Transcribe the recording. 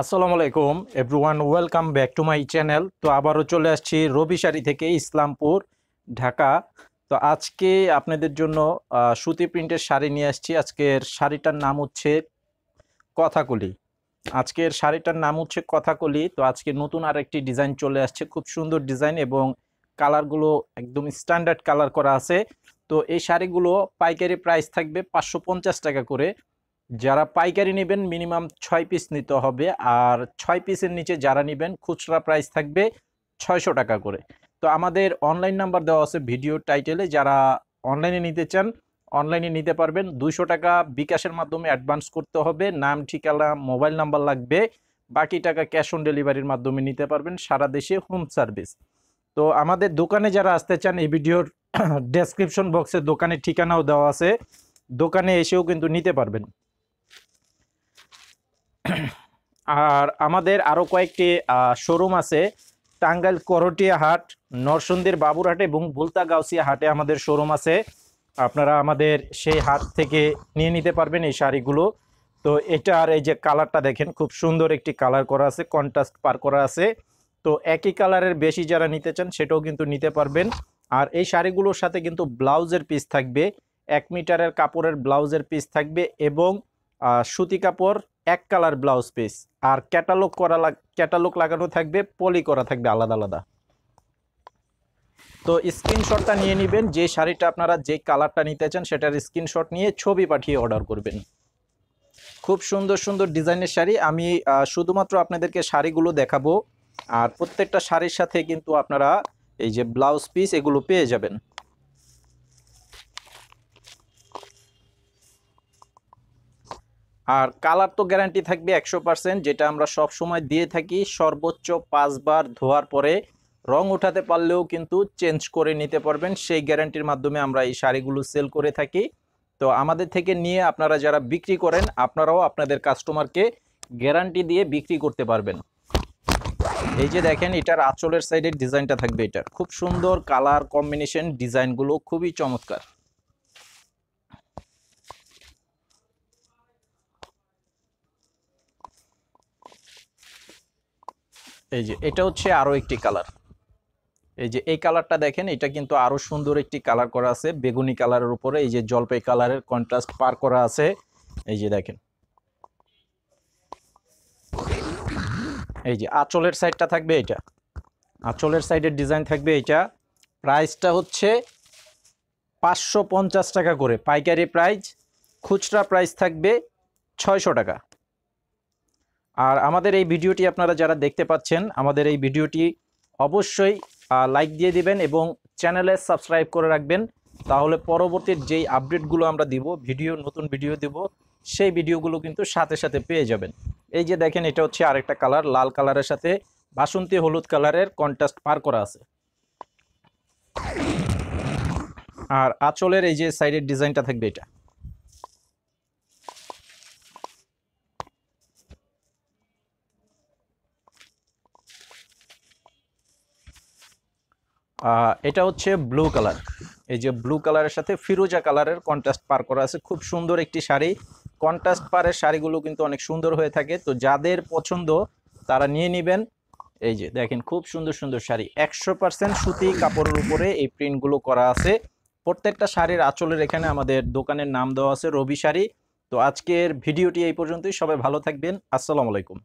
আসসালামু আলাইকুম everyone, welcome back to my channel. তো আবারও চলে আসছি রবি শাড়ি থেকে, ইসলামপুর, ঢাকা। তো আজকে আপনাদের জন্য সুতি প্রিন্টের শাড়ি নিয়ে আসছি। আজকের শাড়িটার নাম হচ্ছে কথাকলি। কথাকলি। তো আজকে নতুন আরেকটি ডিজাইন চলে আসছে, খুব সুন্দর ডিজাইন এবং কালারগুলো একদম স্ট্যান্ডার্ড কালার করা আছে। তো এই শাড়িগুলো পাইকারি প্রাইস থাকবে 550 টাকা করে। যারা পাইকারি নেবেন মিনিমাম 6 পিস নিতে হবে, আর 6 পিসের নিচে যারা নেবেন খুচরা প্রাইস থাকবে 600 টাকা করে। তো আমাদের অনলাইন নাম্বার দেওয়া আছে ভিডিও টাইটেলে, যারা অনলাইনে নিতে চান অনলাইনে নিতে পারবেন। 200 টাকা বিকাশের মাধ্যমে অ্যাডভান্স করতে হবে, নাম ঠিকানা মোবাইল নাম্বার লাগবে। বাকি টাকা ক্যাশ অন ডেলিভারির মাধ্যমে নিতে পারবেন, সারা দেশে হোম সার্ভিস। তো আমাদের দোকানে যারা আসতে চান, এই ভিডিওর ডেসক্রিপশন বক্সে দোকানের ঠিকানাও দেওয়া আছে, দোকানে এসেও কিন্তু নিতে পারবেন। আর আমাদের আরও কয়েকটি শোরুম আছে, টাঙ্গাইল করটিয়া হাট, নরসিংদীর বাবুরহাট এবং বুলতা গাউসিয়া হাটে আমাদের শোরুম আছে। আপনারা আমাদের সেই হাট থেকে নিয়ে নিতে পারবেন এই শাড়িগুলো। তো এটা আর এই যে কালারটা দেখেন, খুব সুন্দর একটি কালার করা আছে, কন্ট্রাস্ট পার করা আছে। তো একই কালারের বেশি যারা নিতে চান সেটাও কিন্তু নিতে পারবেন। আর এই শাড়িগুলোর সাথে কিন্তু ব্লাউজের পিস থাকবে, 1 মিটারের কাপড়ের ব্লাউজের পিস থাকবে এবং সুতি কাপড় 1 কালার ব্লাউজ পিস। আর ক্যাটালগ লাগানো থাকবে, পলি করা থাকবে আলাদা আলাদা। তো স্ক্রিনশটটা নিয়ে নেবেন, যে শাড়িটা আপনারা যে কালারটা নিতে চান সেটার স্ক্রিনশট নিয়ে ছবি পাঠিয়ে অর্ডার করবেন। খুব সুন্দর সুন্দর ডিজাইনের শাড়ি। আমি শুধুমাত্র আপনাদেরকে শাড়িগুলো দেখাবো, আর প্রত্যেকটা শাড়ির সাথে কিন্তু আপনারা এই যে ব্লাউজ পিস এগুলো পেয়ে যাবেন। আর কালার তো গ্যারান্টি থাকবে 100%, যেটা আমরা সব সময় দিয়ে থাকি। সর্বোচ্চ 5 বার ধোয়ার পরে রং উঠাতে পারলেও কিন্তু চেঞ্জ করে নিতে পারবেন, সেই গ্যারান্টির মাধ্যমে আমরা এই শাড়িগুলো সেল করে থাকি। তো আমাদের থেকে নিয়ে আপনারা যারা বিক্রি করেন, আপনারাও আপনাদের কাস্টমারকে গ্যারান্টি দিয়ে বিক্রি করতে পারবেন। এই যে দেখেন, এটার আঁচলের সাইডের ডিজাইনটা থাকবে, এটা খুব সুন্দর কালার কম্বিনেশন, ডিজাইনগুলো খুবই চমৎকার। এই যে এটা হচ্ছে আরো একটি কালার। এই যে এই কালারটা দেখেন, এটা কিন্তু আরো সুন্দর একটি কালার করা আছে, বেগুনি কালারের উপরে এই যে জলপাই কালারের কন্ট্রাস্ট পার করা আছে। এই যে দেখেন, এই যে আঁচলের সাইডটা থাকবে, এটা আঁচলের সাইডের ডিজাইন থাকবে। এটা প্রাইসটা হচ্ছে 550 টাকা করে পাইকারি প্রাইস, খুচরা প্রাইস থাকবে 600 টাকা। আর আমাদের এই ভিডিওটি আপনারা যারা দেখতে পাচ্ছেন, আমাদের এই ভিডিওটি অবশ্যই লাইক দিয়ে দিবেন এবং চ্যানেলে সাবস্ক্রাইব করে রাখবেন, তাহলে পরবর্তীর যেই আপডেটগুলো আমরা দিব, নতুন ভিডিও দিব, সেই ভিডিওগুলো কিন্তু সাথে সাথে পেয়ে যাবেন। এই যে দেখেন, এটা হচ্ছে আরেকটা কালার, লাল কালারের সাথে বাসন্তী হলুদ কালারের কন্ট্রাস্ট পার করা আছে। আর আঁচলের এই যে সাইডের ডিজাইনটা থাকবে, এটা এটা হচ্ছে ব্লু কালার। এই যে ব্লু কালারের সাথে ফিরোজা কালারের কন্ট্রাস্ট পার করা আছে, খুব সুন্দর একটি শাড়ি। কন্ট্রাস্ট পারের শাড়িগুলো কিন্তু অনেক সুন্দর হয়ে থাকে, তো যাদের পছন্দ তারা নিয়ে নেবেন। এই যে দেখেন, খুব সুন্দর সুন্দর শাড়ি, 100% সুতি কাপড়ের উপরে এই প্রিন্টগুলো করা আছে। প্রত্যেকটা শাড়ির আঁচলের এখানে আমাদের দোকানের নাম দেওয়া আছে, রবি শাড়ি। তো আজকের ভিডিওটি এই পর্যন্তই, সবাই ভালো থাকবেন, আসসালামু আলাইকুম।